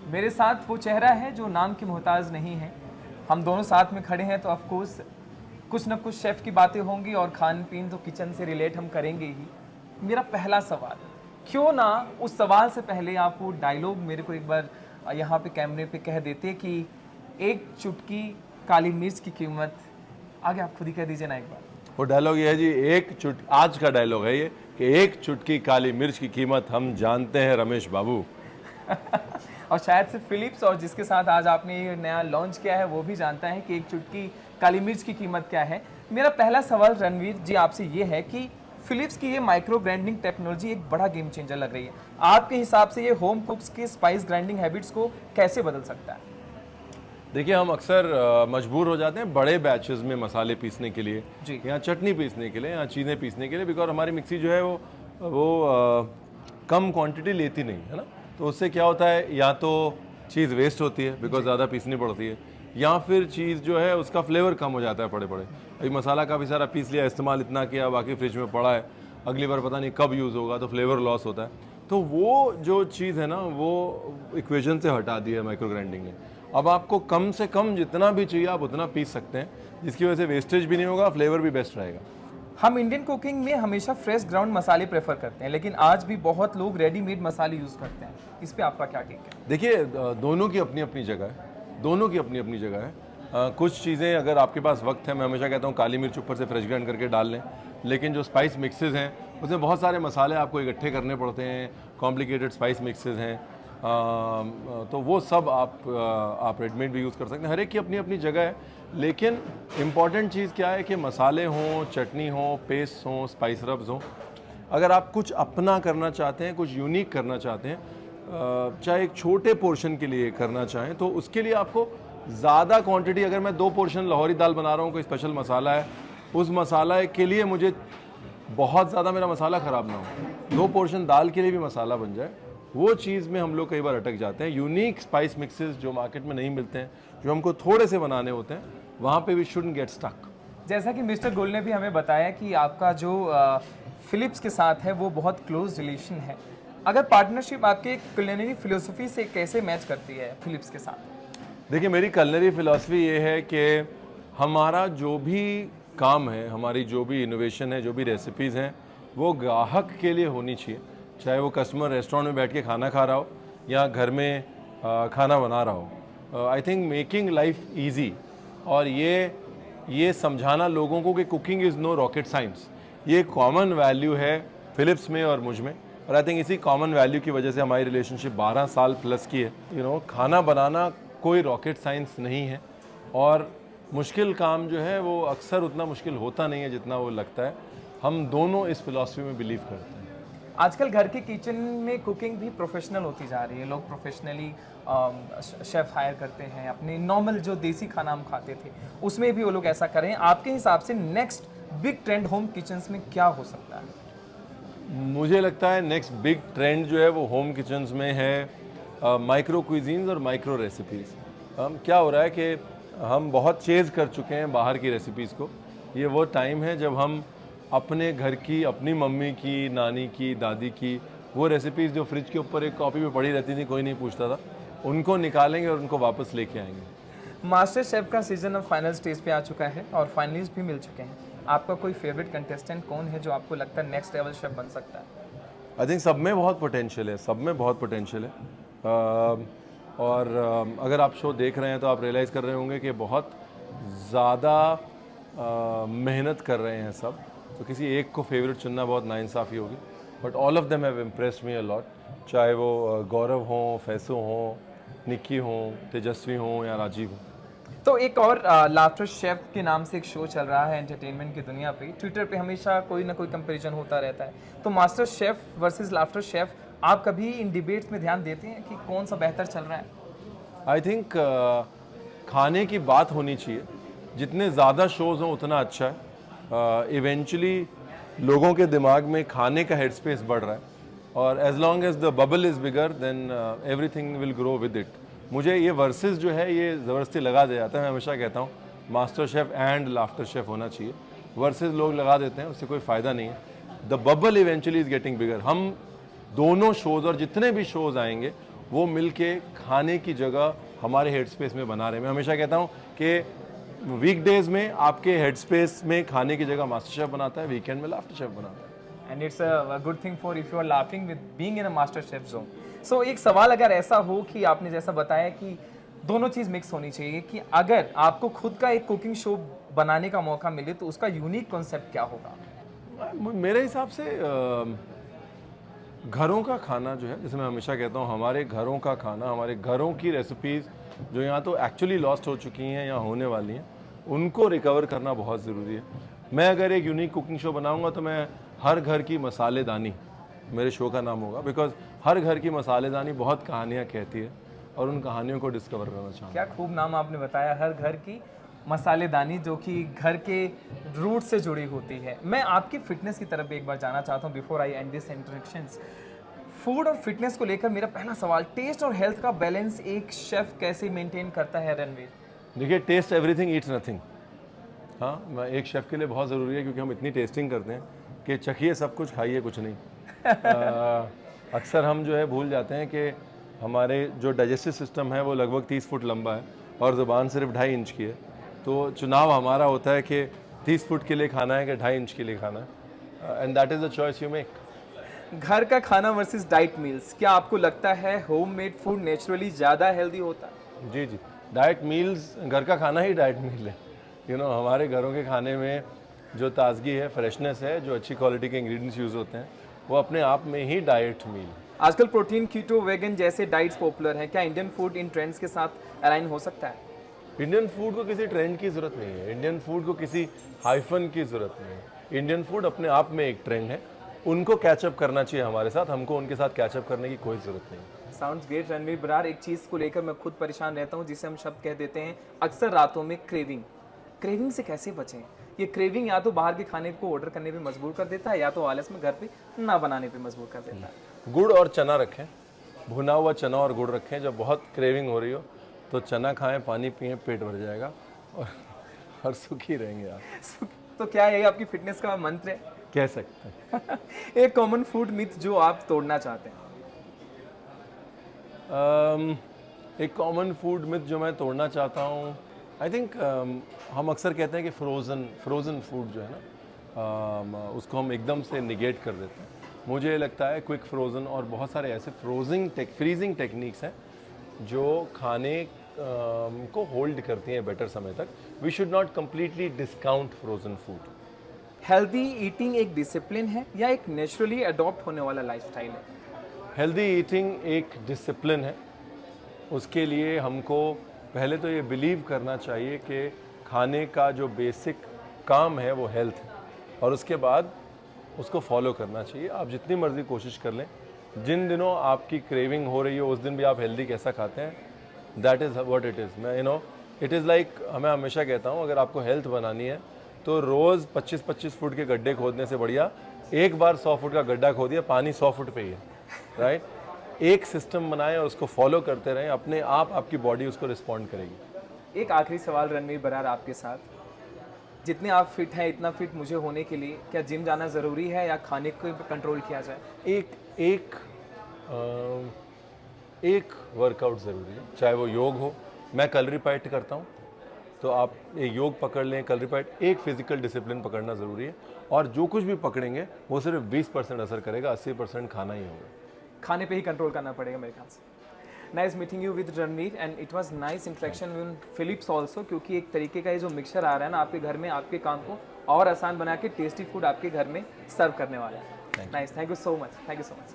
मेरे साथ वो चेहरा है जो नाम की मोहताज नहीं है। हम दोनों साथ में खड़े हैं तो ऑफ कोर्स कुछ ना कुछ शेफ़ की बातें होंगी और खान पीन तो किचन से रिलेट हम करेंगे ही। मेरा पहला सवाल, क्यों ना उस सवाल से पहले आप वो डायलॉग मेरे को एक बार यहाँ पे कैमरे पे कह देते कि एक चुटकी काली मिर्च की कीमत, आगे आप खुद ही कह दीजिए ना एक बार। वो डायलॉग ये है जी, आज का डायलॉग है ये कि एक चुटकी काली मिर्च की कीमत हम जानते हैं रमेश बाबू। और शायद से फिलिप्स और जिसके साथ आज आपने ये नया लॉन्च किया है वो भी जानता है कि एक चुटकी काली मिर्च की कीमत क्या है। मेरा पहला सवाल रणवीर जी आपसे ये है कि फिलिप्स की ये माइक्रो ग्राइंडिंग टेक्नोलॉजी एक बड़ा गेम चेंजर लग रही है। आपके हिसाब से ये होम कुक्स के स्पाइस ग्राइंडिंग हैबिट्स को कैसे बदल सकता है? देखिए, हम अक्सर मजबूर हो जाते हैं बड़े बैचेस में मसाले पीसने के लिए, या चटनी पीसने के लिए, या चीज़ें पीसने के लिए, बिकॉज हमारी मिक्सी जो है वो कम क्वांटिटी लेती नहीं है ना। तो उससे क्या होता है, या तो चीज़ वेस्ट होती है बिकॉज ज़्यादा पीसनी पड़ती है, या फिर चीज़ जो है उसका फ्लेवर कम हो जाता है पड़े पड़े। अभी मसाला काफ़ी सारा पीस लिया, इस्तेमाल इतना किया, बाकी फ्रिज में पड़ा है, अगली बार पता नहीं कब यूज़ होगा, तो फ्लेवर लॉस होता है। तो वो जो चीज़ है ना, वो इक्वेशन से हटा दी है माइक्रो ग्राइंडिंग ने। अब आपको कम से कम जितना भी चाहिए आप उतना पीस सकते हैं, जिसकी वजह से वेस्टेज भी नहीं होगा, फ्लेवर भी बेस्ट रहेगा। हम इंडियन कुकिंग में हमेशा फ्रेश ग्राउंड मसाले प्रेफर करते हैं, लेकिन आज भी बहुत लोग रेडीमेड मसाले यूज़ करते हैं। इस पे आपका क्या टेक है? देखिए, दोनों की अपनी अपनी जगह है, दोनों की अपनी अपनी जगह है। कुछ चीज़ें अगर आपके पास वक्त है, मैं हमेशा कहता हूँ काली मिर्च ऊपर से फ्रेश ग्राइंड करके डाल लें, लेकिन जो स्पाइस मिक्सेस हैं उसमें बहुत सारे मसाले आपको इकट्ठे करने पड़ते हैं, कॉम्प्लिकेटेड स्पाइस मिक्सेस हैं, तो वो सब आप रेडीमेड भी यूज़ कर सकते हैं। हर एक की अपनी अपनी जगह है, लेकिन इम्पॉर्टेंट चीज़ क्या है कि मसाले हों, चटनी हो, पेस्ट हों, स्पाइस रब्स हों, अगर आप कुछ अपना करना चाहते हैं, कुछ यूनिक करना चाहते हैं, चाहे एक छोटे पोर्शन के लिए करना चाहें, तो उसके लिए आपको ज़्यादा क्वांटिटी, अगर मैं 2 पोर्शन लाहौरी दाल बना रहा हूँ, कोई स्पेशल मसाला है, उस मसाला के लिए मुझे बहुत ज़्यादा मेरा मसाला ख़राब ना हो, 2 पोर्शन दाल के लिए भी मसाला बन जाए, वो चीज़ में हम लोग कई बार अटक जाते हैं। यूनिक स्पाइस मिक्सेस जो मार्केट में नहीं मिलते हैं, जो हमको थोड़े से बनाने होते हैं, वहाँ पे वी शुडंट गेट स्टक। जैसा कि मिस्टर गुल ने भी हमें बताया कि आपका जो फिलिप्स के साथ है वो बहुत क्लोज रिलेशन है। अगर पार्टनरशिप आपके कुलिनरी फिलोसफी से कैसे मैच करती है फिलिप्स के साथ? देखिए, मेरी कुलिनरी फिलॉसफी ये है कि हमारा जो भी काम है, हमारी जो भी इनोवेशन है, जो भी रेसिपीज़ हैं, वो ग्राहक के लिए होनी चाहिए। चाहे वो कस्टमर रेस्टोरेंट में बैठ के खाना खा रहा हो या घर में खाना बना रहा हो। I think making life easy, और ये समझाना लोगों को कि cooking is no rocket science, ये कॉमन वैल्यू है फिलिप्स में और मुझ में। और आई थिंक इसी कॉमन वैल्यू की वजह से हमारी रिलेशनशिप 12 साल प्लस की है। खाना बनाना कोई रॉकेट साइंस नहीं है, और मुश्किल काम जो है वो अक्सर उतना मुश्किल होता नहीं है जितना वो लगता है। हम दोनों इस फिलॉसफी में बिलीव करते हैं। आजकल घर के किचन में कुकिंग भी प्रोफेशनल होती जा रही है। लोग प्रोफेशनली शेफ़ हायर करते हैं। अपने नॉर्मल जो देसी खाना हम खाते थे उसमें भी वो लोग ऐसा करें। आपके हिसाब से next big trend home kitchens में क्या हो सकता है? मुझे लगता है नेक्स्ट बिग ट्रेंड जो है वो होम किचन्स में है माइक्रो क्विजीन्स और माइक्रो रेसिपीज़। क्या हो रहा है कि हम बहुत चेज़ कर चुके हैं बाहर की रेसिपीज़ को। ये वो टाइम है जब हम अपने घर की, अपनी मम्मी की, नानी की, दादी की वो रेसिपीज़ जो फ्रिज के ऊपर एक कॉपी में पड़ी रहती थी, कोई नहीं पूछता था, उनको निकालेंगे और उनको वापस लेके आएंगे। मास्टर शेफ का सीजन अब फाइनल स्टेज पे आ चुका है और फाइनलिस्ट भी मिल चुके हैं। आपका कोई फेवरेट कंटेस्टेंट कौन है जो आपको लगता है नेक्स्ट लेवल शेफ बन सकता है? आई थिंक सब में बहुत पोटेंशियल है, सब में बहुत पोटेंशियल है। और अगर आप शो देख रहे हैं तो आप रियलाइज़ कर रहे होंगे कि बहुत ज़्यादा मेहनत कर रहे हैं सब। तो किसी एक को फेवरेट चुनना बहुत नाइंसाफ़ी होगी, but all of them have impressed me a lot. चाहे वो गौरव हों, फैसो हों, निक्की हों, तेजस्वी हों या राजीव हों। तो एक और लाफ्टर शेफ के नाम से एक शो चल रहा है एंटरटेनमेंट की दुनिया पे। ट्विटर पे हमेशा कोई ना कोई कंपैरिजन होता रहता है। तो master chef versus laughter chef, आप कभी इन डिबेट्स में ध्यान देते हैं कि कौन सा बेहतर चल रहा है? आई थिंक खाने की बात होनी चाहिए। जितने ज़्यादा शोज़ हों उतना अच्छा है। इवेंचुअली लोगों के दिमाग में खाने का हेड स्पेस बढ़ रहा है, और as long as the bubble is bigger then everything will grow with it. मुझे ये वर्सेस जो है ये ज़बरदस्ती लगा दिया जाता है। मैं हमेशा कहता हूँ master chef and laughter chef होना चाहिए। वर्सेस लोग लगा देते हैं, उससे कोई फ़ायदा नहीं है। The bubble eventually is getting bigger. हम दोनों शोज़ और जितने भी शोज़ आएंगे वो मिल के खाने की जगह हमारे हेड स्पेस में बना रहे हैं। मैं हमेशा कहता हूँ कि वीकडेज में आपके हेड स्पेस में खाने की जगह मास्टर शेफ बनाता है, वीकेंड में लाफ्टर शेफ बनाता है। And it's a good thing for if you are laughing with being in a master chef zone. So एक सवाल अगर ऐसा हो कि आपने जैसा बताया कि दोनों चीज़ मिक्स होनी चाहिए, कि अगर आपको खुद का एक कुकिंग शो बनाने का मौका मिले तो उसका यूनिक कॉन्सेप्ट क्या होगा? मेरे हिसाब से घरों का खाना जो है, जैसे मैं हमेशा कहता हूँ, हमारे घरों का खाना, हमारे घरों की रेसिपीज़ जो यहाँ तो एक्चुअली लॉस्ट हो चुकी हैं या होने वाली हैं, उनको रिकवर करना बहुत ज़रूरी है। मैं अगर एक यूनिक कुकिंग शो बनाऊंगा तो मैं हर घर की मसालेदानी, मेरे शो का नाम होगा, बिकॉज हर घर की मसालेदानी बहुत कहानियाँ कहती है और उन कहानियों को डिस्कवर करना चाहूँगा। क्या खूब नाम आपने बताया, हर घर की मसालेदानी, जो कि घर के रूट से जुड़ी होती है। मैं आपकी फिटनेस की तरफ एक बार जाना चाहता हूँ before I and this introductions. Food और फिटनेस को लेकर मेरा पहला सवाल, टेस्ट और हेल्थ का बैलेंस एक शेफ कैसे मेंटेन करता है रणवीर? देखिए, टेस्ट एवरीथिंग ईट्स नथिंग। हाँ, मैं एक शेफ़ के लिए बहुत ज़रूरी है, क्योंकि हम इतनी टेस्टिंग करते हैं कि चखिए सब कुछ, खाइए कुछ नहीं। अक्सर हम जो है भूल जाते हैं कि हमारे जो डाइजेस्टिव सिस्टम है वो लगभग 30 फुट लंबा है और ज़ुबान सिर्फ 2.5 इंच की है। तो चुनाव हमारा होता है कि 30 फुट के लिए खाना है कि 2.5 इंच के लिए खाना है, and that is the choice you make. घर का खाना वर्सेस डाइट मील्स, क्या आपको लगता है होममेड फूड नेचुरली ज़्यादा हेल्दी होता है? जी जी, डाइट मील्स, घर का खाना ही डाइट मील है। हमारे घरों के खाने में जो ताजगी है, फ्रेशनेस है, जो अच्छी क्वालिटी के इंग्रेडिएंट्स यूज़ होते हैं, वो अपने आप में ही डाइट मील है। आजकल प्रोटीन, कीटो, वेगन जैसे डाइट्स पॉपुलर हैं, क्या इंडियन फूड इन ट्रेंड्स के साथ अलाइन हो सकता है? इंडियन फूड को किसी ट्रेंड की ज़रूरत नहीं है, इंडियन फूड को किसी हाइफन की ज़रूरत नहीं है। इंडियन फूड अपने आप में एक ट्रेंड है, उनको कैचअप करना चाहिए हमारे साथ, हमको उनके साथ कैचअप करने की कोई ज़रूरत नहीं। Sounds great Ranveer Brar. एक चीज़ को लेकर मैं खुद परेशान रहता हूँ, जिसे हम शब्द कह देते हैं अक्सर रातों में, क्रेविंग। क्रेविंग से कैसे बचें? ये क्रेविंग या तो बाहर के खाने को ऑर्डर करने पे मजबूर कर देता है, या तो आलस में घर पे ना बनाने पे मजबूर कर देता है। गुड़ और चना रखें, भुना हुआ चना और गुड़ रखें। जब बहुत क्रेविंग हो रही हो तो चना खाएं, पानी पिएं, पेट भर जाएगा और सुखी रहेंगे आप। तो क्या ये आपकी फिटनेस का मंत्र है? कह सकते हैं। एक कॉमन फूड मिथ जो आप तोड़ना चाहते हैं? एक कॉमन फूड मिथ जो मैं तोड़ना चाहता हूँ, आई थिंक हम अक्सर कहते हैं कि फ्रोज़न फूड जो है ना, उसको हम एकदम से निगेट कर देते हैं। मुझे लगता है क्विक फ्रोज़न और बहुत सारे ऐसे फ्रीजिंग टेक्निक्स हैं जो खाने को होल्ड करती हैं बेटर समय तक। We should not completely discount frozen food. Healthy eating एक डिसिप्लिन है या एक नेचुरली अडॉप्ट होने वाला लाइफस्टाइल है? हेल्दी ईटिंग एक डिसिप्लिन है। उसके लिए हमको पहले तो ये बिलीव करना चाहिए कि खाने का जो बेसिक काम है वो हेल्थ है, और उसके बाद उसको फॉलो करना चाहिए। आप जितनी मर्ज़ी कोशिश कर लें, जिन दिनों आपकी क्रेविंग हो रही हो उस दिन भी आप हेल्दी कैसा खाते हैं, that is what it is. मैं इट इज़ लाइक, मैं हमेशा कहता हूँ, अगर आपको हेल्थ बनानी है तो रोज़ 25-25 फुट के गड्ढे खोदने से बढ़िया एक बार 100 फुट का गड्ढा खोदिए, पानी 100 फुट पे ही है, राइट। एक सिस्टम बनाएं और उसको फॉलो करते रहें, अपने आप आपकी बॉडी उसको रिस्पॉन्ड करेगी। एक आखिरी सवाल रणवीर बरार आपके साथ, जितने आप फिट हैं इतना फिट मुझे होने के लिए क्या जिम जाना ज़रूरी है या खाने को कंट्रोल किया जाए? एक वर्कआउट ज़रूरी है, चाहे वो योग हो। मैं कैलोरी पाइट करता हूँ, तो आप एक योग पकड़ लें, कैलोरी पाइट, एक फिजिकल डिसिप्लिन पकड़ना ज़रूरी है। और जो कुछ भी पकड़ेंगे वो सिर्फ 20% असर करेगा, 80% खाना ही होगा। खाने पे ही कंट्रोल करना पड़ेगा मेरे ख्याल से। Nice meeting you with Ranveer and it was nice interaction with Philips also, क्योंकि एक तरीके का ये जो मिक्सचर आ रहा है ना आपके घर में, आपके काम को और आसान बना के टेस्टी फूड आपके घर में सर्व करने वाला है। Nice, thank you so much, thank you so much.